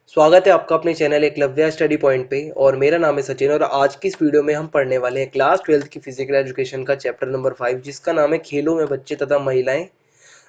स्वागत है आपका अपने चैनल एकलव्य स्टडी पॉइंट पे। और मेरा नाम है सचिन और आज की इस वीडियो में हम पढ़ने वाले हैं क्लास 12th की फिजिकल एजुकेशन का चैप्टर नंबर 5, जिसका नाम है खेलों में बच्चे तथा महिलाएं,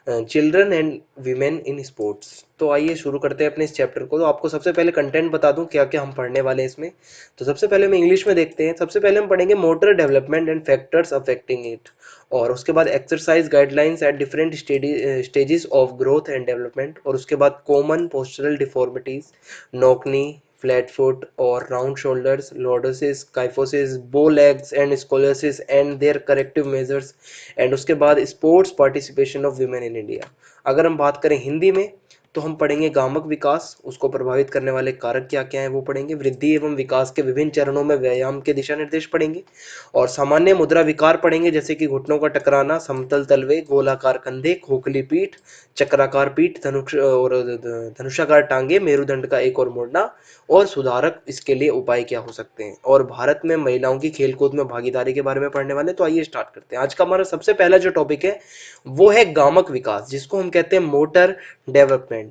children and women in sports. तो आइए शुरू करते हैं अपने इस चैप्टर को। तो आपको सबसे पहले कंटेंट बता दूं क्या क्या हम पढ़ने वाले हैं इसमें। तो सबसे पहले हम इंग्लिश में देखते हैं। सबसे पहले हम पढ़ेंगे motor development and factors affecting it, और उसके बाद exercise guidelines at different stages of growth and development, और उसके बाद common postural deformities, knock knee, flat foot और round shoulders, lordosis, kyphosis, bow legs and scoliosis and their corrective measures, and उसके बाद sports participation of women in India. अगर हम बात करें हिंदी में तो हम पढ़ेंगे गामक विकास, उसको प्रभावित करने वाले कारक क्या क्या हैं वो पढ़ेंगे। वृद्धि एवं विकास के विभिन्न चरणों में व्यायाम के दिशा निर्देश पढ़ेंगे, और सामान्य मुद्रा विकार पढ़ेंगे जैसे कि घुटनों का टकराना, समतल तलवे, गोलाकार कंधे, खोखली पीठ, चक्राकार पीठ, धनुषाकार टांगे, मेरुदंड का एक और मुड़ना, और सुधारक इसके लिए उपाय क्या हो सकते हैं। और भारत में महिलाओं की खेलकूद में भागीदारी के बारे में पढ़ने वाले। तो आइए स्टार्ट करते हैं। आज का हमारा सबसे पहला जो टॉपिक है वो है गामक विकास, जिसको हम कहते हैं मोटर डेवलपमेंट।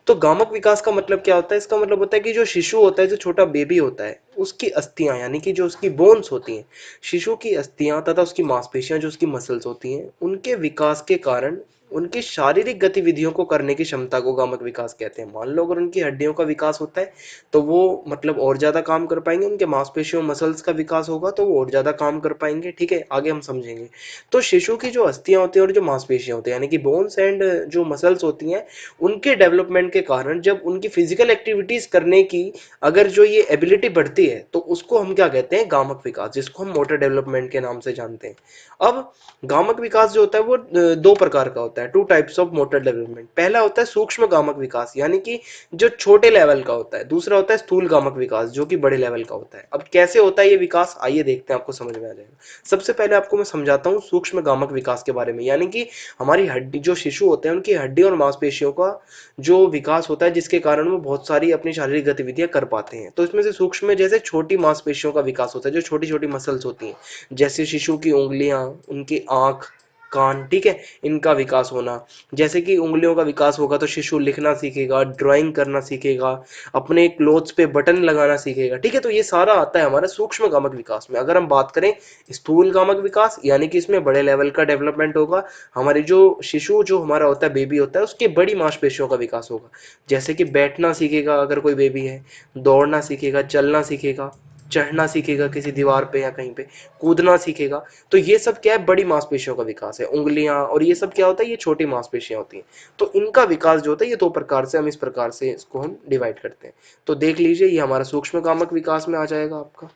तो गामक विकास का मतलब क्या होता है? इसका मतलब होता है कि जो शिशु होता है, जो छोटा बेबी होता है, उसकी अस्थियां यानी कि जो उसकी बोन्स होती हैं, शिशु की अस्थियां तथा उसकी मांसपेशियां जो उसकी मसल्स होती हैं, उनके विकास के कारण उनकी शारीरिक गतिविधियों को करने की क्षमता को गामक विकास कहते हैं। मान लो अगर उनकी हड्डियों का विकास होता है तो वो मतलब और ज्यादा काम कर पाएंगे, उनके मांसपेशियों मसल्स का विकास होगा तो वो और ज्यादा काम कर पाएंगे। ठीक है, आगे हम समझेंगे। तो शिशु की जो अस्थियां होती हैं और जो मांसपेशियां होती हैं यानी कि बोन्स एंड जो मसल्स होती हैं, उनके डेवलपमेंट के कारण जब उनकी फिजिकल एक्टिविटीज करने की अगर जो ये एबिलिटी बढ़ती है तो उसको हम क्या कहते हैं? गामक विकास, जिसको हम मोटर डेवलपमेंट के नाम से जानते हैं। अब गामक विकास जो होता है वो दो प्रकार का होता है, two types of motor development. पहला होता है सूक्ष्म गामक विकास यानी कि जो छोटे लेवल का होता है। दूसरा होता है स्थूल गामक विकास जो कि बड़े लेवल का होता है। अब कैसे होता है ये विकास, आइए देखते हैं, आपको समझ में आ जाएगा। सबसे पहले आपको मैं समझाता हूँ सूक्ष्म गामक विकास के बारे में, यानी कि हमारी हड्डी, जो शिशु होते हैं उनकी हड्डी और मांसपेशियों का जो विकास होता है जिसके कारण वो बहुत सारी अपनी शारीरिक गतिविधियां कर पाते हैं। तो इसमें से सूक्ष्म में जैसे छोटी मांसपेशियों का विकास होता है, जो छोटी छोटी मसल्स होती हैं, जैसे शिशु की उंगलियां, उनकी आंख, कान, ठीक है, इनका विकास होना। जैसे कि उंगलियों का विकास होगा तो शिशु लिखना सीखेगा, ड्राइंग करना सीखेगा, अपने क्लोथ्स पे बटन लगाना सीखेगा। ठीक है, तो ये सारा आता है हमारा सूक्ष्म गामक विकास में। अगर हम बात करें स्थूल गामक विकास, यानी कि इसमें बड़े लेवल का डेवलपमेंट होगा। हमारी जो शिशु जो हमारा होता है, बेबी होता है, उसके बड़ी मांसपेशियों का विकास होगा। जैसे कि बैठना सीखेगा अगर कोई बेबी है, दौड़ना सीखेगा, चलना सीखेगा, चढ़ना सीखेगा किसी दीवार पे या कहीं पे, कूदना सीखेगा। तो ये सब क्या है? बड़ी मांसपेशियों का विकास है। उंगलियां और ये सब क्या होता है? ये छोटी मांसपेशियां होती हैं। तो इनका विकास जो होता है ये दो प्रकार से, हम इस प्रकार से इसको हम डिवाइड करते हैं। तो देख लीजिए, ये हमारा सूक्ष्म गामक विकास में आ जाएगा आपका,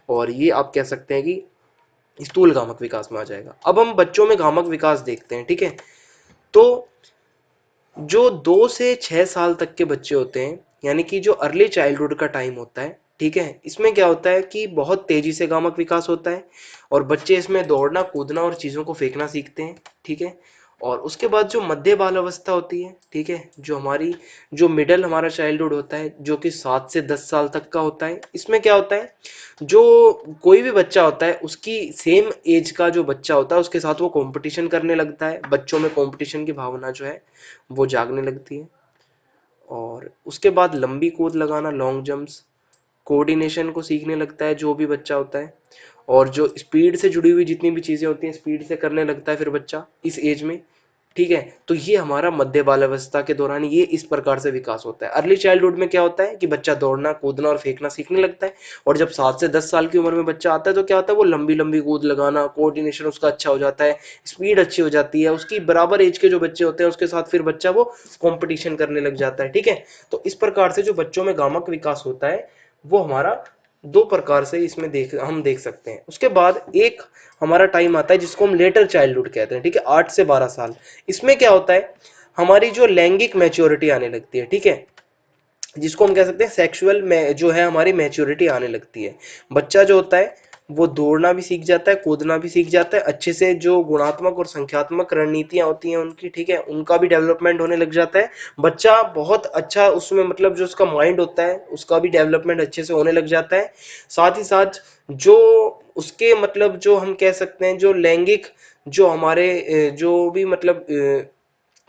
और ये आप कह सकते हैं कि स्थूल गामक विकास में आ जाएगा। अब हम बच्चों में गामक विकास देखते हैं। ठीक है, तो जो 2 से 6 साल तक के बच्चे होते हैं, यानी कि जो अर्ली चाइल्डहुड का टाइम होता है, ठीक है, इसमें क्या होता है कि बहुत तेजी से गामक विकास होता है, और बच्चे इसमें दौड़ना, कूदना और चीजों को फेंकना सीखते हैं। ठीक है, और उसके बाद जो मध्य बाल अवस्था होती है, ठीक है, जो हमारी जो मिडल हमारा चाइल्डहुड होता है, जो कि 7 से 10 साल तक का होता है, इसमें क्या होता है, जो कोई भी बच्चा होता है उसकी सेम एज का जो बच्चा होता है उसके साथ वो कंपटीशन करने लगता है। बच्चों में कंपटीशन की भावना जो है वो जागने लगती है। और उसके बाद लंबी कूद लगाना, लॉन्ग जंप्स, कोऑर्डिनेशन को सीखने लगता है जो भी बच्चा होता है, और जो स्पीड से जुड़ी हुई जितनी भी चीजें होती हैं स्पीड से करने लगता है फिर बच्चा इस एज में। ठीक है, तो ये हमारा मध्य बाल अवस्था के दौरान ये इस प्रकार से विकास होता है। अर्ली चाइल्डहुड में क्या होता है कि बच्चा दौड़ना, कूदना और फेंकना सीखने लगता है, और जब 7 से 10 साल की उम्र में बच्चा आता है तो क्या होता है, वो लंबी लंबी कूद लगाना, कोऑर्डिनेशन उसका अच्छा हो जाता है, स्पीड अच्छी हो जाती है। उसकी बराबर एज के जो बच्चे होते हैं उसके साथ फिर बच्चा वो कंपटीशन करने लग जाता है। ठीक है, तो इस प्रकार से जो बच्चों में गामक विकास होता है वो हमारा दो प्रकार से इसमें हम देख सकते हैं। उसके बाद एक हमारा टाइम आता है जिसको हम लेटर चाइल्डहुड कहते हैं। ठीक है, 8 से 12 साल। इसमें क्या होता है, हमारी जो लैंगिक मैच्योरिटी आने लगती है। ठीक है, जिसको हम कह सकते हैं सेक्सुअल में जो है हमारी मैच्योरिटी आने लगती है। बच्चा जो होता है वो दौड़ना भी सीख जाता है, कूदना भी सीख जाता है अच्छे से, जो गुणात्मक और संख्यात्मक रणनीतियां होती हैं उनकी, ठीक है, उनका भी डेवलपमेंट होने लग जाता है। बच्चा बहुत अच्छा उसमें मतलब जो उसका माइंड होता है उसका भी डेवलपमेंट अच्छे से होने लग जाता है। साथ ही साथ जो उसके मतलब जो हम कह सकते हैं जो लैंगिक जो हमारे जो भी मतलब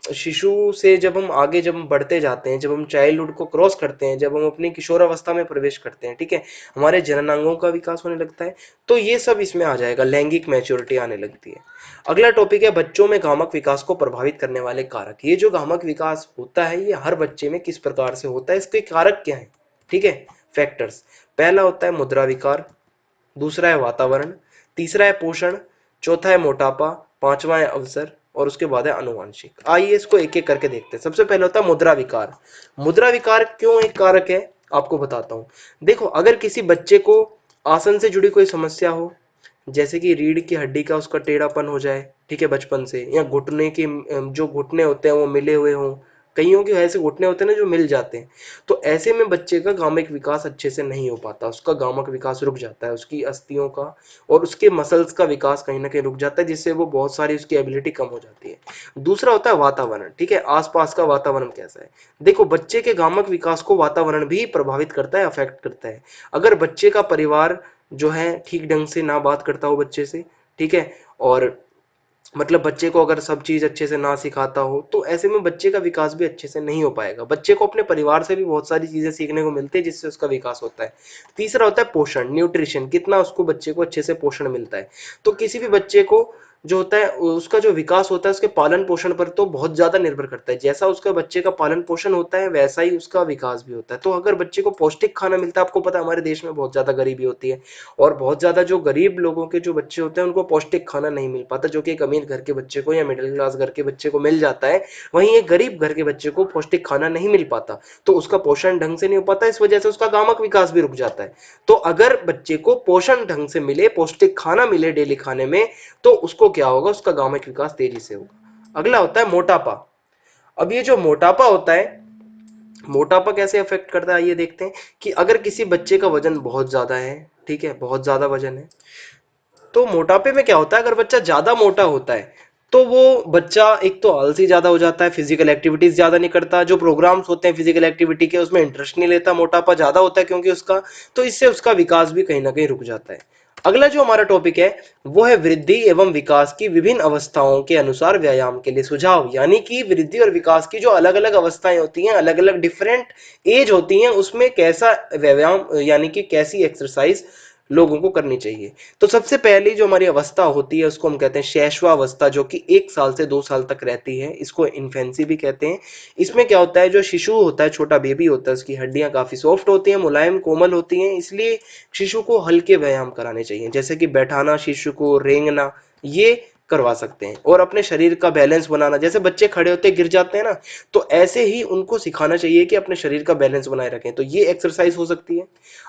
शिशु से जब हम आगे जब हम बढ़ते जाते हैं, जब हम चाइल्डहुड को क्रॉस करते हैं, जब हम अपनी किशोरावस्था में प्रवेश करते हैं, ठीक है, हमारे जननांगों का विकास होने लगता है, तो ये सब इसमें आ जाएगा, लैंगिक मैच्योरिटी आने लगती है। अगला टॉपिक है बच्चों में गामक विकास को प्रभावित करने वाले कारक। ये जो गामक विकास होता है ये हर बच्चे में किस प्रकार से होता है, इसके कारक क्या है, ठीक है, फैक्टर्स। पहला होता है मुद्रा विकार, दूसरा है वातावरण, तीसरा है पोषण, चौथा है मोटापा, पांचवा है अवसर और उसके बाद है आनुवांशिक। आइए इसको एक एक करके देखते हैं। सबसे पहले होता है मुद्रा विकार। मुद्रा विकार क्यों एक कारक है, आपको बताता हूं। देखो, अगर किसी बच्चे को आसन से जुड़ी कोई समस्या हो, जैसे कि रीढ़ की हड्डी का उसका टेढ़ापन हो जाए, ठीक है, बचपन से, या घुटने के जो घुटने होते हैं वो मिले हुए हों, कईयों के ऐसे घुटने होते हैं ना जो मिल जाते हैं, तो ऐसे में बच्चे का गामक विकास अच्छे से नहीं हो पाता, उसका गामक विकास रुक जाता है, उसकी अस्थियों का और उसके मसल्स का विकास कहीं ना कहीं रुक जाता है, जिससे वो बहुत सारी उसकी एबिलिटी कम हो जाती है। दूसरा होता है वातावरण, ठीक है, आसपास का वातावरण कैसा है। देखो, बच्चे के गामक विकास को वातावरण भी प्रभावित करता है, अफेक्ट करता है। अगर बच्चे का परिवार जो है ठीक ढंग से ना बात करता हो बच्चे से, ठीक है, और मतलब बच्चे को अगर सब चीज अच्छे से ना सिखाता हो, तो ऐसे में बच्चे का विकास भी अच्छे से नहीं हो पाएगा। बच्चे को अपने परिवार से भी बहुत सारी चीजें सीखने को मिलती है जिससे उसका विकास होता है। तीसरा होता है पोषण, न्यूट्रिशन, कितना उसको बच्चे को अच्छे से पोषण मिलता है। तो किसी भी बच्चे को जो होता है उसका जो विकास होता है उसके पालन पोषण पर तो बहुत ज्यादा निर्भर करता है। जैसा उसका बच्चे का पालन पोषण होता है वैसा ही उसका विकास भी होता है। तो अगर बच्चे को पौष्टिक खाना मिलता है, आपको पता है हमारे देश में बहुत ज्यादा गरीबी होती है, और बहुत ज्यादा जो गरीब लोगों के जो बच्चे होते हैं उनको पौष्टिक खाना नहीं मिल पाता, जो कि एक अमीर घर के बच्चे को या मिडिल क्लास घर के बच्चे को मिल जाता है, वहीं एक गरीब घर के बच्चे को पौष्टिक खाना नहीं मिल पाता, तो उसका पोषण ढंग से नहीं हो पाता, इस वजह से उसका गामक विकास भी रुक जाता है। तो अगर बच्चे को पोषण ढंग से मिले, पौष्टिक खाना मिले डेली खाने में, तो उसको क्या होगा, उसका गामक विकास तेजी से होगा। अगला होता है मोटापा। अब ये जो मोटापा होता है, मोटापा कैसे अफेक्ट करता है ये देखते हैं। कि अगर किसी बच्चे का वजन बहुत ज्यादा है, ठीक है, बहुत ज्यादा वजन है, तो मोटापे में क्या होता है, अगर बच्चा ज्यादा मोटा होता है तो वो बच्चा एक तो आलसी ज्यादा हो जाता है, फिजिकल एक्टिविटीज ज्यादा नहीं करता, जो प्रोग्राम्स होते हैं फिजिकल एक्टिविटी के उसमें इंटरेस्ट नहीं लेता, मोटापा ज्यादा होता है क्योंकि उसका, तो इससे उसका विकास भी कहीं ना कहीं रुक जाता है। अगला जो हमारा टॉपिक है वो है वृद्धि एवं विकास की विभिन्न अवस्थाओं के अनुसार व्यायाम के लिए सुझाव। यानी कि वृद्धि और विकास की जो अलग अलग अवस्थाएं होती हैं, अलग अलग डिफरेंट एज होती हैं, उसमें कैसा व्यायाम यानी कि कैसी एक्सरसाइज लोगों को करनी चाहिए। तो सबसे पहली जो हमारी अवस्था होती है उसको हम कहते हैं शैशवावस्था, जो कि 1 साल से 2 साल तक रहती है, इसको इन्फेंसी भी कहते हैं। इसमें क्या होता है, जो शिशु होता है, छोटा बेबी होता है, उसकी हड्डियां काफी सॉफ्ट होती हैं, मुलायम कोमल होती हैं, इसलिए शिशु को हल्के व्यायाम कराने चाहिए, जैसे कि बैठाना, शिशु को रेंगना, ये करवा सकते हैं। और अपने शरीर का बैलेंस बनाना, जैसे बच्चे खड़े होते गिर जाते हैं ना, तो ऐसे ही उनको सिखाना चाहिए कि अपने शरीर का बैलेंस बनाए रखें, तो ये एक्सरसाइज हो सकती है।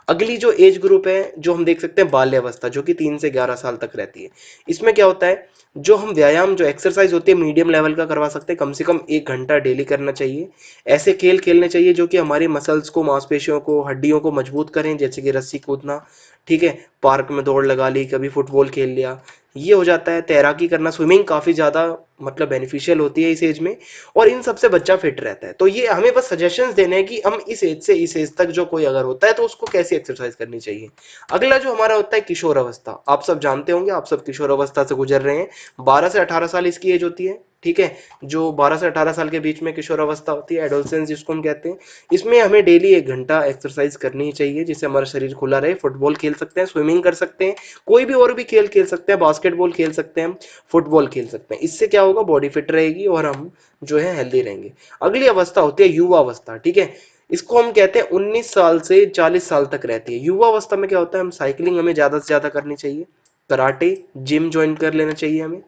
अगली जो एज ग्रुप है जो हम देख सकते हैं बाल्यावस्था, जो कि 3 से 11 साल तक रहती है। इसमें क्या होता है, जो हम व्यायाम जो एक्सरसाइज होती है मीडियम लेवल का करवा सकते हैं, कम से कम 1 घंटा डेली करना चाहिए। ऐसे खेल खेलने चाहिए जो कि हमारी मसल्स को, मांसपेशियों को, हड्डियों को मजबूत करें, जैसे कि रस्सी कूदना, ठीक है, पार्क में दौड़ लगा ली, कभी फुटबॉल खेल लिया, ये हो जाता है। तैराकी करना, स्विमिंग काफी ज्यादा मतलब बेनिफिशियल होती है इस एज में, और इन सबसे बच्चा फिट रहता है। तो ये हमें बस सजेशंस देने हैं कि हम इस एज से इस एज तक जो कोई अगर होता है तो उसको कैसी एक्सरसाइज करनी चाहिए। अगला जो हमारा होता है किशोर अवस्था, आप सब जानते होंगे, आप सब किशोर अवस्था से गुजर रहे हैं। 12 से 18 साल इसकी एज होती है, ठीक है, जो 12 से 18 साल के बीच में किशोर अवस्था होती है, एडोलसेंस जिसको हम कहते हैं। इसमें हमें डेली 1 घंटा एक्सरसाइज करनी ही चाहिए, जिससे हमारा शरीर खुला रहे। फुटबॉल खेल सकते हैं, स्विमिंग कर सकते हैं, कोई भी और भी खेल खेल सकते हैं, बास्केटबॉल खेल सकते हैं, फुटबॉल खेल सकते हैं। इससे क्या होगा, बॉडी फिट रहेगी और हम जो है हेल्दी रहेंगे। अगली अवस्था होती है युवा अवस्था, ठीक है, इसको हम कहते हैं 19 साल से 40 साल तक रहती है। युवा अवस्था में क्या होता है, हम साइकिलिंग हमें ज्यादा से ज्यादा करनी चाहिए, कराटे, जिम ज्वाइन कर लेना चाहिए हमें।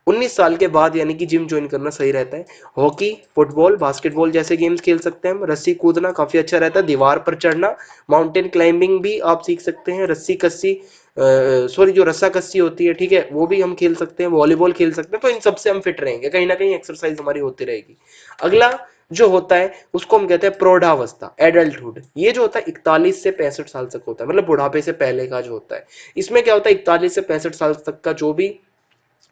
19 साल के बाद यानी कि जिम ज्वाइन करना सही रहता है। हॉकी, फुटबॉल, बास्केटबॉल जैसे गेम्स खेल सकते हैं हम। रस्सी कूदना काफी अच्छा रहता है, दीवार पर चढ़ना, माउंटेन क्लाइंबिंग भी आप सीख सकते हैं, रस्सी कस्सी सॉरी जो रस्सा कस्सी होती है, ठीक है, वो भी हम खेल सकते हैं, वॉलीबॉल खेल सकते हैं। तो इन सबसे हम फिट रहेंगे, कहीं ना कहीं एक्सरसाइज हमारी होती रहेगी। अगला जो होता है उसको हम कहते हैं प्रौढ़ावस्था, एडल्टहुड। ये जो होता है 41 से 65 साल तक होता है, मतलब बुढ़ापे से पहले का जो होता है। इसमें क्या होता है, 41 से 65 साल तक का जो भी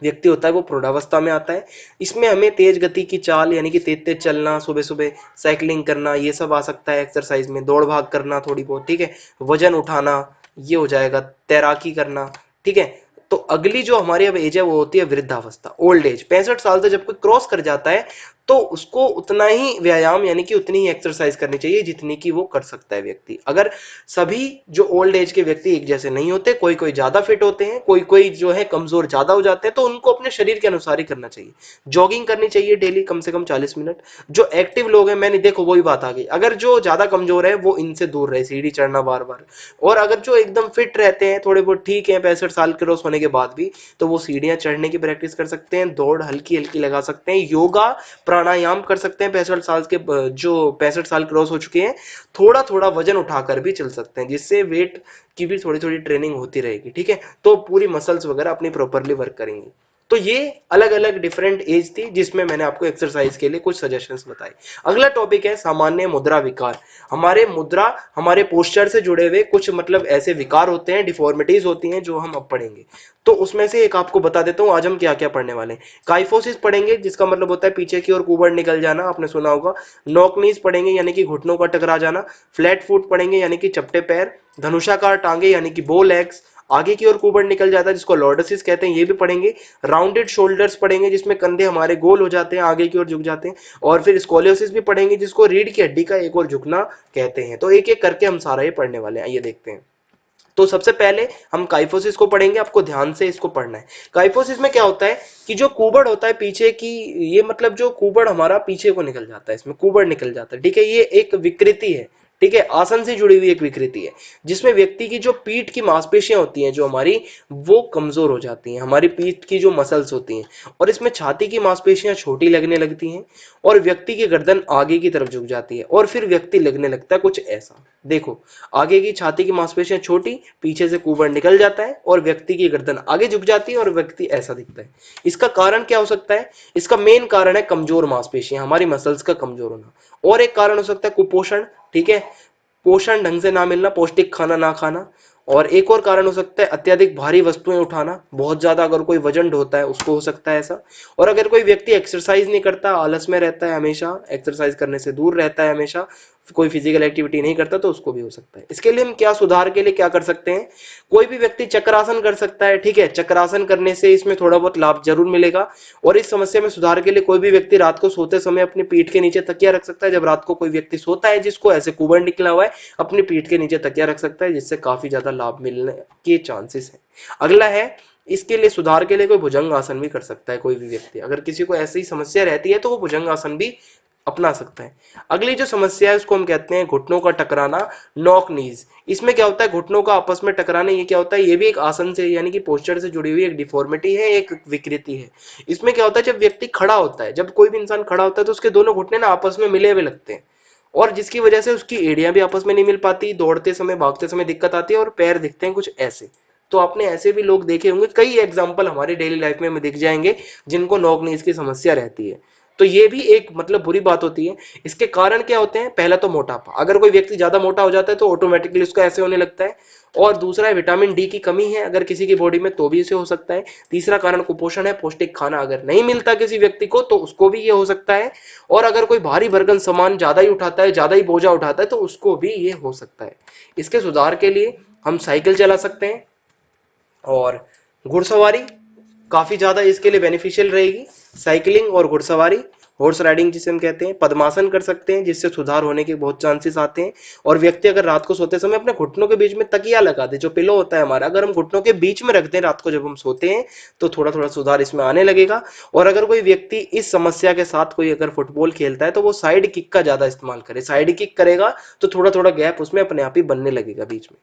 व्यक्ति होता है वो प्रौढ़ावस्था में आता है। इसमें हमें तेज गति की चाल यानी कि तेज तेज चलना, सुबह सुबह साइकिलिंग करना, ये सब आ सकता है एक्सरसाइज में, दौड़ भाग करना थोड़ी बहुत, ठीक है, वजन उठाना, ये हो जाएगा, तैराकी करना, ठीक है। तो अगली जो हमारी अब एज है वो होती है वृद्धावस्था, ओल्ड एज। 65 साल से जब कोई क्रॉस कर जाता है तो उसको उतना ही व्यायाम यानी कि उतनी ही एक्सरसाइज करनी चाहिए जितनी की वो कर सकता है व्यक्ति। अगर सभी जो ओल्ड एज के व्यक्ति एक जैसे नहीं होते, कोई कोई ज्यादा फिट होते हैं, कोई कोई जो है कमजोर ज्यादा हो जाते हैं, तो उनको अपने शरीर के अनुसार ही करना चाहिए। जॉगिंग करनी चाहिए डेली कम से कम 40 मिनट। जो एक्टिव लोग हैं, मैंने देखो वही बात आ गई, अगर जो ज्यादा कमजोर है वो इनसे दूर रहे सीढ़ी चढ़ना बार बार। और अगर जो एकदम फिट रहते हैं, थोड़े बहुत ठीक है 65 साल क्रॉस होने के बाद भी, तो वो सीढ़ियां चढ़ने की प्रैक्टिस कर सकते हैं, दौड़ हल्की हल्की लगा सकते हैं, योगा प्राणायाम कर सकते हैं। 65 साल के जो 65 साल क्रॉस हो चुके हैं, थोड़ा थोड़ा वजन उठाकर भी चल सकते हैं, जिससे वेट की भी थोड़ी थोड़ी ट्रेनिंग होती रहेगी। ठीक है, तो पूरी मसल्स वगैरह अपनी प्रॉपरली वर्क करेंगी। तो ये अलग अलग डिफरेंट एज थी जिसमें मैंने आपको एक्सरसाइज के लिए कुछ सजेशंस बताए। अगला टॉपिक है सामान्य मुद्रा विकार। हमारे मुद्रा, हमारे पोस्चर से जुड़े हुए कुछ मतलब ऐसे विकार होते हैं, डिफॉर्मिटीज होती हैं, जो हम अब पढ़ेंगे। तो उसमें से एक आपको बता देता हूँ आज हम क्या क्या पढ़ने वाले हैं। काइफोसिस पढ़ेंगे, जिसका मतलब होता है पीछे की ओर कुबड़ निकल जाना, आपने सुना होगा। नॉक नीज पढ़ेंगे, यानी कि घुटनों का टकरा जाना। फ्लैट फुट पढ़ेंगे, यानी कि चपटे पैर। धनुषाकार टांगे, यानी कि बो लेग्स। आगे की ओर कुबड़ निकल जाता है, जिसको लॉर्डोसिस कहते हैं, ये भी पढ़ेंगे। राउंडेड शोल्डर्स पढ़ेंगे, जिसमें कंधे हमारे गोल हो जाते हैं, आगे की ओर झुक जाते हैं। और फिर स्कोलियोसिस भी पढ़ेंगे, जिसको रीढ़ की हड्डी का एक और झुकना कहते हैं। तो एक एक करके हम सारा ये पढ़ने वाले हैं, आइए देखते हैं। तो सबसे पहले हम काइफोसिस को पढ़ेंगे, आपको ध्यान से इसको पढ़ना है। काइफोसिस में क्या होता है कि जो कुबड़ होता है पीछे की, ये मतलब जो कुबड़ हमारा पीछे को निकल जाता है, इसमें कुबड़ निकल जाता है। ठीक है, ये एक विकृति है। ठीक है, आसन से जुड़ी हुई एक विकृति है, जिसमें व्यक्ति की जो पीठ की मांसपेशियां होती हैं जो हमारी, वो कमजोर हो जाती हैं, हमारी पीठ की जो मसल्स होती हैं। और इसमें छाती की मांसपेशियां छोटी लगने लगती हैं, और व्यक्ति की गर्दन आगे की तरफ झुक जाती है, और फिर व्यक्ति लगने लगता है कुछ ऐसा। देखो, आगे की छाती की मांसपेशियां छोटी, पीछे से कुबड़ निकल जाता है, और व्यक्ति की गर्दन आगे झुक जाती है, और व्यक्ति ऐसा दिखता है। इसका कारण क्या हो सकता है? इसका मेन कारण है कमजोर मांसपेशियां, हमारी मसल्स का कमजोर होना। और एक कारण हो सकता है कुपोषण। ठीक है, पोषण ढंग से ना मिलना, पौष्टिक खाना ना खाना। और एक और कारण हो सकता है अत्यधिक भारी वस्तुएं उठाना, बहुत ज्यादा अगर कोई वजन ढोता है उसको हो सकता है ऐसा। और अगर कोई व्यक्ति एक्सरसाइज नहीं करता, आलस में रहता है हमेशा, एक्सरसाइज करने से दूर रहता है हमेशा, कोई फिजिकल एक्टिविटी नहीं करता, तो उसको भी हो सकता है। इसके लिए हम क्या सुधार के लिए क्या कर सकते हैं? कोई भी व्यक्ति चक्रासन कर सकता है। ठीक है, चक्रासन करने से इसमें थोड़ा बहुत लाभ जरूर मिलेगा। और इस समस्या में सुधार के लिए कोई भी व्यक्ति रात को सोते समय अपनी पीठ के नीचे तकिया रख सकता है। जब रात को कोई व्यक्ति सोता है जिसको ऐसे कुबड़ निकला हुआ है, अपनी पीठ के नीचे तकिया रख सकता है, जिससे काफी ज्यादा लाभ मिलने के चांसेस है। अगला है, इसके लिए सुधार के लिए कोई भुजंग आसन भी कर सकता है। कोई भी व्यक्ति अगर किसी को ऐसी समस्या रहती है तो वो भुजंग आसन भी अपना सकता है। अगली जो समस्या है उसको हम कहते हैं घुटनों का टकराना, नॉक नीज। इसमें क्या होता है, घुटनों का आपस में टकराना, ये क्या होता है, ये भी एक आसन से यानी कि पोस्चर से जुड़ी हुई एक डिफॉर्मिटी है, एक विकृति है। इसमें क्या होता है, जब व्यक्ति खड़ा होता है, जब कोई भी इंसान खड़ा होता है, तो उसके दोनों घुटने ना आपस में मिले हुए लगते हैं, और जिसकी वजह से उसकी एड़ियां भी आपस में नहीं मिल पाती, दौड़ते समय भागते समय दिक्कत आती है, और पैर दिखते हैं कुछ ऐसे। तो आपने ऐसे भी लोग देखे होंगे, कई एग्जाम्पल हमारी डेली लाइफ में दिख जाएंगे जिनको नॉक नीज की समस्या रहती है। तो ये भी एक मतलब बुरी बात होती है। इसके कारण क्या होते हैं? पहला तो मोटापा, अगर कोई व्यक्ति ज्यादा मोटा हो जाता है तो ऑटोमेटिकली उसका ऐसे होने लगता है। और दूसरा है विटामिन डी की कमी है अगर किसी की बॉडी में, तो भी इसे हो सकता है। तीसरा कारण कुपोषण है, पौष्टिक खाना अगर नहीं मिलता किसी व्यक्ति को तो उसको भी ये हो सकता है। और अगर कोई भारी भरकम सामान ज्यादा ही उठाता है, ज्यादा ही बोझा उठाता है, तो उसको भी ये हो सकता है। इसके सुधार के लिए हम साइकिल चला सकते हैं, और घुड़सवारी काफी ज्यादा इसके लिए बेनिफिशियल रहेगी। साइकिलिंग और घुड़सवारी, हॉर्स राइडिंग जिसे हम कहते हैं। पद्मासन कर सकते हैं, जिससे सुधार होने के बहुत चांसेस आते हैं। और व्यक्ति अगर रात को सोते समय अपने घुटनों के बीच में तकिया लगा दे, जो पिलो होता है हमारा, अगर हम घुटनों के बीच में रख दें रात को जब हम सोते हैं, तो थोड़ा थोड़ा सुधार इसमें आने लगेगा। और अगर कोई व्यक्ति इस समस्या के साथ कोई अगर फुटबॉल खेलता है, तो वो साइड किक का ज्यादा इस्तेमाल करे। साइड किक करेगा तो थोड़ा थोड़ा गैप उसमें अपने आप ही बनने लगेगा बीच में।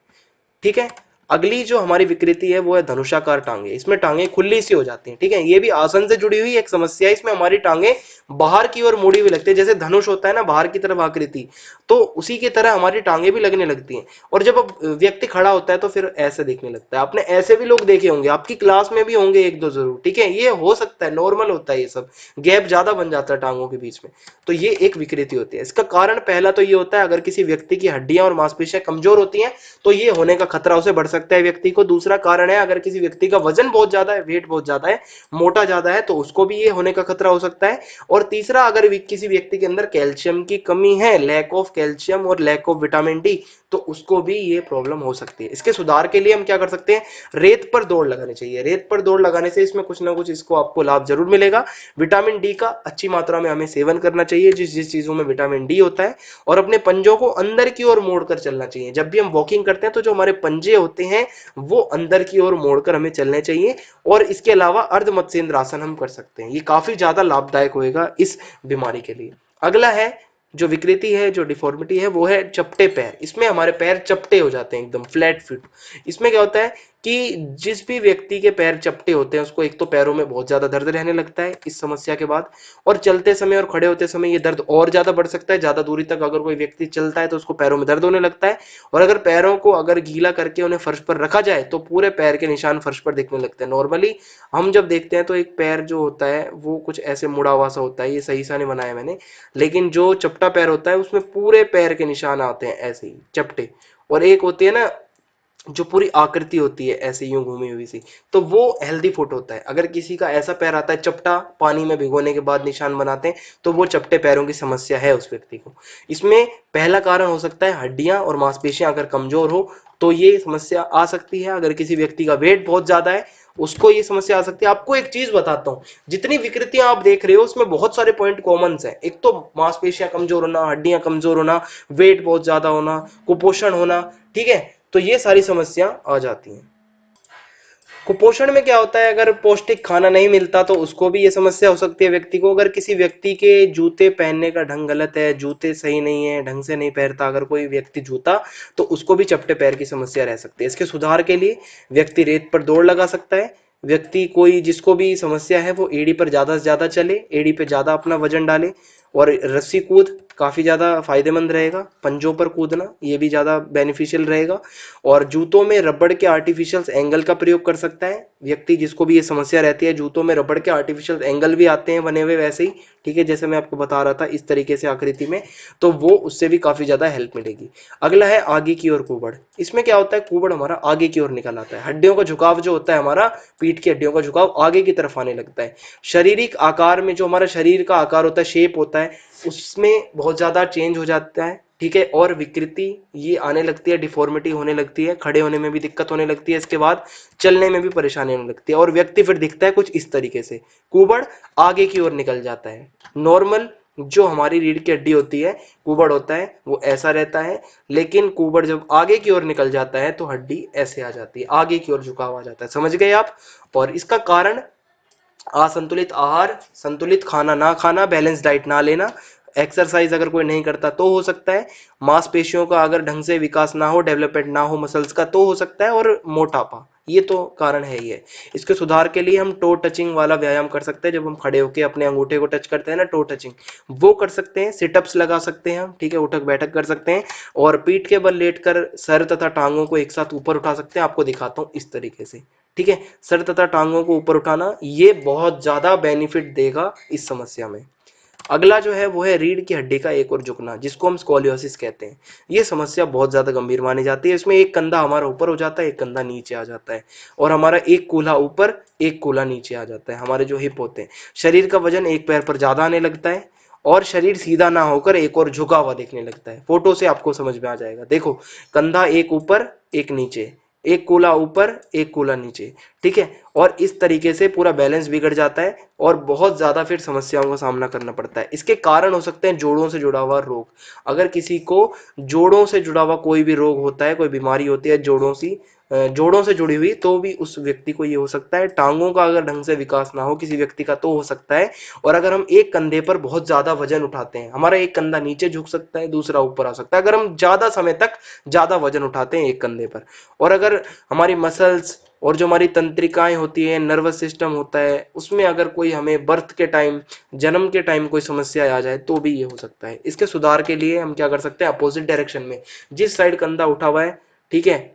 ठीक है, अगली जो हमारी विकृति है वो है धनुषाकार टांगे। इसमें टांगे खुली सी हो जाती हैं। ठीक है, ये भी आसन से जुड़ी हुई एक समस्या है। इसमें हमारी टांगे बाहर की ओर मुड़ी हुई लगती है, जैसे धनुष होता है ना बाहर की तरफ आकृति, तो उसी की तरह हमारी टांगे भी लगने लगती हैं। और जब अब व्यक्ति खड़ा होता है तो फिर ऐसे दिखने लगता है। आपने ऐसे भी लोग देखे होंगे, आपकी क्लास में भी होंगे एक दो जरूर। ठीक है, ये हो सकता है, नॉर्मल होता है ये सब, गैप ज्यादा बन जाता है टांगों के बीच में। तो ये एक विकृति होती है। इसका कारण पहला तो ये होता है, अगर किसी व्यक्ति की हड्डियां और मांसपेशियां कमजोर होती हैं तो ये होने का खतरा उसे बढ़ सकता है व्यक्ति को। दूसरा कारण है, अगर किसी व्यक्ति का वजन बहुत ज्यादा है, वेट बहुत ज्यादा है, मोटा ज्यादा है, तो उसको भी ये होने का खतरा हो सकता है। और तीसरा, अगर किसी व्यक्ति के अंदर कैल्शियम की कमी है, लैक ऑफ कैल्शियम और लैक ऑफ विटामिन डी, तो उसको भी ये प्रॉब्लम हो सकती है। इसके सुधार के लिए हम क्या कर सकते हैं, रेत पर दौड़ लगानी चाहिए। रेत पर दौड़ लगाने से इसमें कुछ ना कुछ इसको आपको लाभ जरूर मिलेगा। विटामिन डी का अच्छी मात्रा में हमें सेवन करना चाहिए, जिस जिस चीजों में विटामिन डी होता है, और अपने पंजों को अंदर की ओर मोड़कर चलना चाहिए। जब भी हम वॉकिंग करते हैं तो जो हमारे पंजे होते हैं वो अंदर की ओर मोड़कर हमें चलने चाहिए। और इसके अलावा अर्ध मत्स्येंद्र आसन हम कर सकते हैं, ये काफी ज्यादा लाभदायक होएगा इस बीमारी के लिए। अगला है जो विकृति है, जो डिफॉर्मिटी है, वो है चपटे पैर। इसमें हमारे पैर चपटे हो जाते हैं, एकदम फ्लैट फुट। इसमें क्या होता है कि जिस भी व्यक्ति के पैर चपटे होते हैं उसको एक तो पैरों में बहुत ज्यादा दर्द रहने लगता है इस समस्या के बाद, और चलते समय और खड़े होते समय ये दर्द और ज्यादा बढ़ सकता है। ज्यादा दूरी तक अगर कोई व्यक्ति चलता है तो उसको पैरों में दर्द होने लगता है, और अगर पैरों को अगर गीला करके उन्हें फर्श पर रखा जाए तो पूरे पैर के निशान फर्श पर दिखने लगते हैं। नॉर्मली हम जब देखते हैं तो एक पैर जो होता है वो कुछ ऐसे मुड़ा हुआ सा होता है, ये सही सा नहीं बनाया मैंने, लेकिन जो चपटा पैर होता है उसमें पूरे पैर के निशान आते हैं ऐसे ही चपटे। और एक होती है ना जो पूरी आकृति होती है ऐसे यूं घूमी हुई सी, तो वो हेल्दी फुट होता है। अगर किसी का ऐसा पैर आता है चपटा, पानी में भिगोने के बाद निशान बनाते हैं, तो वो चपटे पैरों की समस्या है उस व्यक्ति को। इसमें पहला कारण हो सकता है हड्डियां और मांसपेशियां अगर कमजोर हो तो ये समस्या आ सकती है। अगर किसी व्यक्ति का वेट बहुत ज्यादा है उसको ये समस्या आ सकती है। आपको एक चीज बताता हूँ, जितनी विकृतियां आप देख रहे हो उसमें बहुत सारे पॉइंट कॉमन है। एक तो मांसपेशियां कमजोर होना, हड्डियां कमजोर होना, वेट बहुत ज्यादा होना, कुपोषण होना, ठीक है, तो ये सारी समस्या आ जाती हैं। कुपोषण में क्या होता है, अगर पौष्टिक खाना नहीं मिलता तो उसको भी ये समस्या हो सकती है व्यक्ति को। अगर किसी व्यक्ति के जूते पहनने का ढंग गलत है, जूते सही नहीं है, ढंग से नहीं पहनता अगर कोई व्यक्ति जूता, तो उसको भी चपटे पैर की समस्या रह सकती है। इसके सुधार के लिए व्यक्ति रेत पर दौड़ लगा सकता है। व्यक्ति कोई जिसको भी समस्या है वो एड़ी पर ज्यादा से ज्यादा चले, एड़ी पे ज्यादा अपना वजन डाले, और रस्सी कूद काफी ज्यादा फायदेमंद रहेगा। पंजों पर कूदना ये भी ज्यादा बेनिफिशियल रहेगा। और जूतों में रबड़ के आर्टिफिशियल एंगल का प्रयोग कर सकता है व्यक्ति, जिसको भी ये समस्या रहती है। जूतों में रबड़ के आर्टिफिशियल एंगल भी आते हैं बने हुए वैसे ही, ठीक है, जैसे मैं आपको बता रहा था इस तरीके से आकृति में, तो वो उससे भी काफी ज्यादा हेल्प मिलेगी। अगला है आगे की ओर कूबड़। इसमें क्या होता है, कूबड़ हमारा आगे की ओर निकल आता है। हड्डियों का झुकाव जो होता है हमारा, पीठ की हड्डियों का झुकाव आगे की तरफ आने लगता है। शारीरिक आकार में जो हमारा शरीर का आकार होता है, शेप होता है, उसमें बहुत ज्यादा चेंज हो जाता है, ठीक है, और विकृति ये आने लगती है, डिफॉर्मिटी होने लगती है, खड़े होने में भी दिक्कत होने लगती है, इसके बाद चलने में भी परेशानी होने लगती है, और व्यक्ति फिर दिखता है कुछ इस तरीके से, कुबड़ आगे की ओर निकल जाता है। नॉर्मल जो हमारी रीढ़ की हड्डी होती है, कुबड़ होता है वो ऐसा रहता है, लेकिन कुबड़ जब आगे की ओर निकल जाता है तो हड्डी ऐसे आ जाती है, आगे की ओर झुकाव आ जाता है। समझ गए आप? और इसका कारण असंतुलित आहार, संतुलित खाना ना खाना, बैलेंस डाइट ना लेना, एक्सरसाइज अगर कोई नहीं करता तो हो सकता है, मांसपेशियों का अगर ढंग से विकास ना हो, डेवलपमेंट ना हो मसल्स का तो हो सकता है, और मोटापा, ये तो कारण है ही है। इसके सुधार के लिए हम टो टचिंग वाला व्यायाम कर सकते हैं। जब हम खड़े होकर अपने अंगूठे को टच करते हैं ना, टो टचिंग, वो कर सकते हैं। सिटअप्स लगा सकते हैं हम, ठीक है, उठक बैठक कर सकते हैं, और पीठ के बल लेटकर सर तथा टांगों को एक साथ ऊपर उठा सकते हैं। आपको दिखाता हूँ इस तरीके से, ठीक है, सर तथा टांगों को ऊपर उठाना, ये बहुत ज्यादा बेनिफिट देगा इस समस्या में। अगला जो है वो है रीढ़ की हड्डी का एक और झुकना, जिसको हम स्कोलियोसिस कहते हैं। ये समस्या बहुत ज्यादा गंभीर मानी जाती है। इसमें एक कंधा हमारा ऊपर हो जाता है, एक कंधा नीचे आ जाता है, और हमारा एक कूल्हा ऊपर एक कूल्हा नीचे आ जाता है, हमारे जो हिप होते हैं। शरीर का वजन एक पैर पर ज्यादा आने लगता है, और शरीर सीधा ना होकर एक और झुका हुआ दिखने लगता है। फोटो से आपको समझ में आ जाएगा। देखो, कंधा एक ऊपर एक नीचे, एक कूल्हा ऊपर एक कूल्हा नीचे, ठीक है, और इस तरीके से पूरा बैलेंस बिगड़ जाता है, और बहुत ज्यादा फिर समस्याओं का सामना करना पड़ता है। इसके कारण हो सकते हैं जोड़ों से जुड़ा हुआ रोग। अगर किसी को जोड़ों से जुड़ा हुआ कोई भी रोग होता है, कोई बीमारी होती है जोड़ों से जुड़ी हुई, तो भी उस व्यक्ति को ये हो सकता है। टांगों का अगर ढंग से विकास ना हो किसी व्यक्ति का तो हो सकता है। और अगर हम एक कंधे पर बहुत ज्यादा वजन उठाते हैं, हमारा एक कंधा नीचे झुक सकता है, दूसरा ऊपर आ सकता है, अगर हम ज्यादा समय तक ज्यादा वजन उठाते हैं एक कंधे पर। और अगर हमारी मसल्स और जो हमारी तंत्रिकाएं होती है, नर्वस सिस्टम होता है, उसमें अगर कोई हमें बर्थ के टाइम, जन्म के टाइम कोई समस्या आ जाए तो भी ये हो सकता है। इसके सुधार के लिए हम क्या कर सकते हैं, अपोजिट डायरेक्शन में, जिस साइड कंधा उठा हुआ है, ठीक है,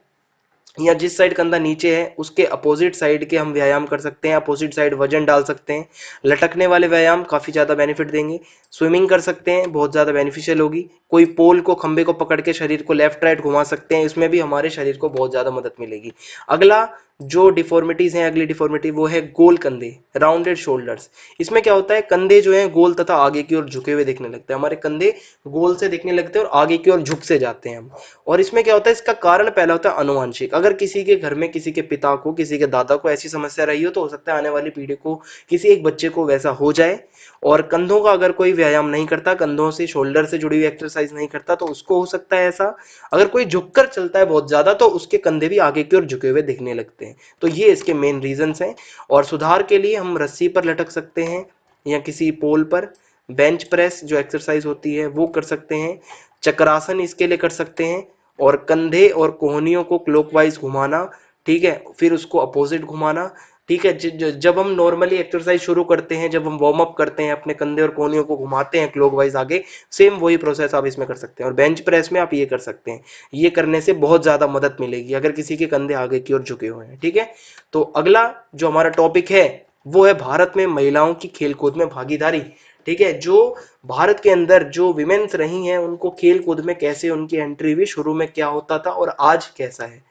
या जिस साइड कंधा नीचे है उसके अपोजिट साइड के हम व्यायाम कर सकते हैं, अपोजिट साइड वजन डाल सकते हैं। लटकने वाले व्यायाम काफी ज्यादा बेनिफिट देंगे। स्विमिंग कर सकते हैं, बहुत ज्यादा बेनिफिशियल होगी। कोई पोल को, खंबे को पकड़ के शरीर को लेफ्ट राइट घुमा सकते हैं, इसमें भी हमारे शरीर को बहुत ज्यादा मदद मिलेगी। अगला जो डिफॉर्मिटीज हैं, अगली डिफॉर्मिटी वो है गोल कंधे, राउंडेड शोल्डर्स। इसमें क्या होता है, कंधे जो है गोल तथा आगे की ओर झुके हुए दिखने लगते हैं, हमारे कंधे गोल से दिखने लगते हैं और आगे की ओर झुक से जाते हैं हम। और इसमें क्या होता है, इसका कारण पहला होता है अनुवांशिक। अगर किसी के घर में किसी के पिता को, किसी के दादा को ऐसी समस्या रही हो तो हो सकता है आने वाली पीढ़ी को, किसी एक बच्चे को वैसा हो जाए। और कंधों का अगर कोई व्यायाम नहीं करता, कंधों से शोल्डर से जुड़ी हुई एक्सरसाइज नहीं करता तो उसको हो सकता है ऐसा। अगर कोई झुककर चलता है बहुत ज्यादा तो उसके कंधे भी आगे की ओर झुके हुए दिखने लगते हैं। तो ये इसके मेन रीजंस हैं। और सुधार के लिए हम रस्सी पर लटक सकते हैं या किसी पोल पर, बेंच प्रेस जो एक्सरसाइज होती है वो कर सकते हैं, चक्रासन इसके लिए कर सकते हैं, और कंधे और कोहनियों को क्लॉकवाइज घुमाना, ठीक है, फिर उसको अपोजिट घुमाना, ठीक है। जब हम नॉर्मली एक्सरसाइज शुरू करते हैं, जब हम वार्म अप करते हैं, अपने कंधे और कोहनियों को घुमाते हैं क्लॉकवाइज आगे, सेम वही प्रोसेस आप इसमें कर सकते हैं। और बेंच प्रेस में आप ये कर सकते हैं। ये करने से बहुत ज्यादा मदद मिलेगी अगर किसी के कंधे आगे की ओर झुके हुए हैं, ठीक है। तो अगला जो हमारा टॉपिक है वो है भारत में महिलाओं की खेलकूद में भागीदारी, ठीक है। जो भारत के अंदर जो विमेन्स रही हैं उनको खेल कूद में कैसे उनकी एंट्री हुई, शुरू में क्या होता था और आज कैसा है,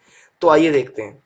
तो आइए देखते हैं।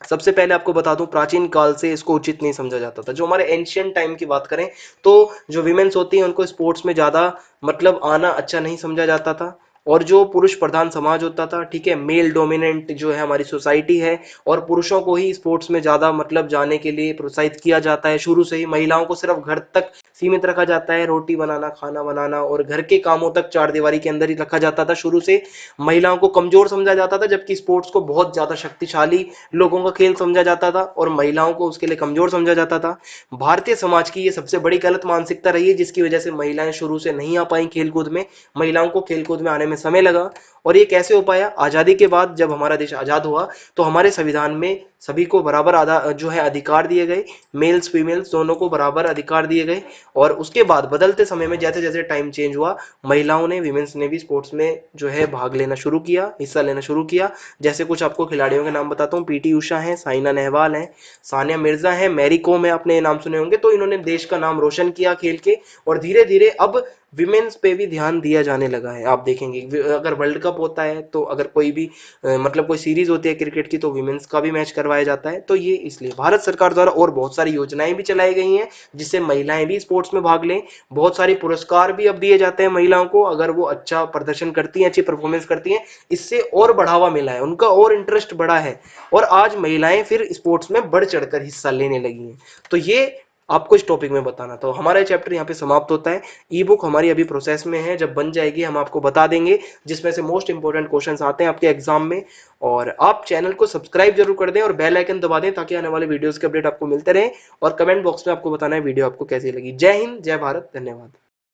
सबसे पहले आपको बता दूं, प्राचीन काल से इसको उचित नहीं समझा जाता था। जो हमारे एंशियंट टाइम की बात करें तो जो विमेन्स होती हैं उनको स्पोर्ट्स में ज्यादा मतलब आना अच्छा नहीं समझा जाता था। और जो पुरुष प्रधान समाज होता था, ठीक है, मेल डोमिनेंट जो है हमारी सोसाइटी है, और पुरुषों को ही स्पोर्ट्स में ज्यादा मतलब जाने के लिए प्रोत्साहित किया जाता है। शुरू से ही महिलाओं को सिर्फ घर तक सीमित रखा जाता है, रोटी बनाना, खाना बनाना और घर के कामों तक चार दीवारी के अंदर ही रखा जाता था। शुरू से महिलाओं को कमजोर समझा जाता था, जबकि स्पोर्ट्स को बहुत ज्यादा शक्तिशाली लोगों का खेल समझा जाता था और महिलाओं को उसके लिए कमजोर समझा जाता था। भारतीय समाज की ये सबसे बड़ी गलत मानसिकता रही है, जिसकी वजह से महिलाएं शुरू से नहीं आ पाई खेलकूद में। महिलाओं को खेलकूद में आने में समय लगा। और ये कैसे हो पाया, आजादी के बाद जब हमारा देश आजाद हुआ तो हमारे संविधान में सभी को बराबर जो है अधिकार दिए गए, मेल्स फीमेल्स दोनों को बराबर अधिकार दिए गए। और उसके बाद बदलते समय में जैसे जैसे टाइम चेंज हुआ, महिलाओं ने, विमेन्स ने भी स्पोर्ट्स में जो है भाग लेना शुरू किया, हिस्सा लेना शुरू किया। जैसे कुछ आपको खिलाड़ियों के नाम बताता हूँ, पीटी उषा है, साइना नेहवाल है, सानिया मिर्जा है, मैरी कॉम है, आपने नाम सुने होंगे। तो इन्होंने देश का नाम रोशन किया खेल के। और धीरे धीरे अब विमेन्स पे भी ध्यान दिया जाने लगा है। आप देखेंगे अगर वर्ल्ड कप होता है तो अगर कोई भी मतलब कोई सीरीज होती है क्रिकेट की तो विमेन्स का भी मैच करवाया जाता है। तो ये इसलिए भारत सरकार द्वारा और बहुत सारी योजनाएं भी चलाई गई हैं जिससे महिलाएं भी स्पोर्ट्स में भाग लें। बहुत सारे पुरस्कार भी अब दिए जाते हैं महिलाओं को अगर वो अच्छा प्रदर्शन करती हैं, अच्छी परफॉर्मेंस करती हैं। इससे और बढ़ावा मिला है, उनका और इंटरेस्ट बढ़ा है और आज महिलाएं फिर स्पोर्ट्स में बढ़ चढ़कर हिस्सा लेने लगी हैं। तो ये आपको इस टॉपिक में बताना था। हमारा चैप्टर यहाँ पे समाप्त होता है। ई बुक हमारी अभी प्रोसेस में है, जब बन जाएगी हम आपको बता देंगे, जिसमें से मोस्ट इंपोर्टेंट क्वेश्चंस आते हैं आपके एग्जाम में। और आप चैनल को सब्सक्राइब जरूर कर दें और बेल आइकन दबा दें ताकि आने वाले वीडियोस के अपडेट आपको मिलते रहे। और कमेंट बॉक्स में आपको बताना है वीडियो आपको कैसी लगी। जय हिंद, जय भारत, धन्यवाद।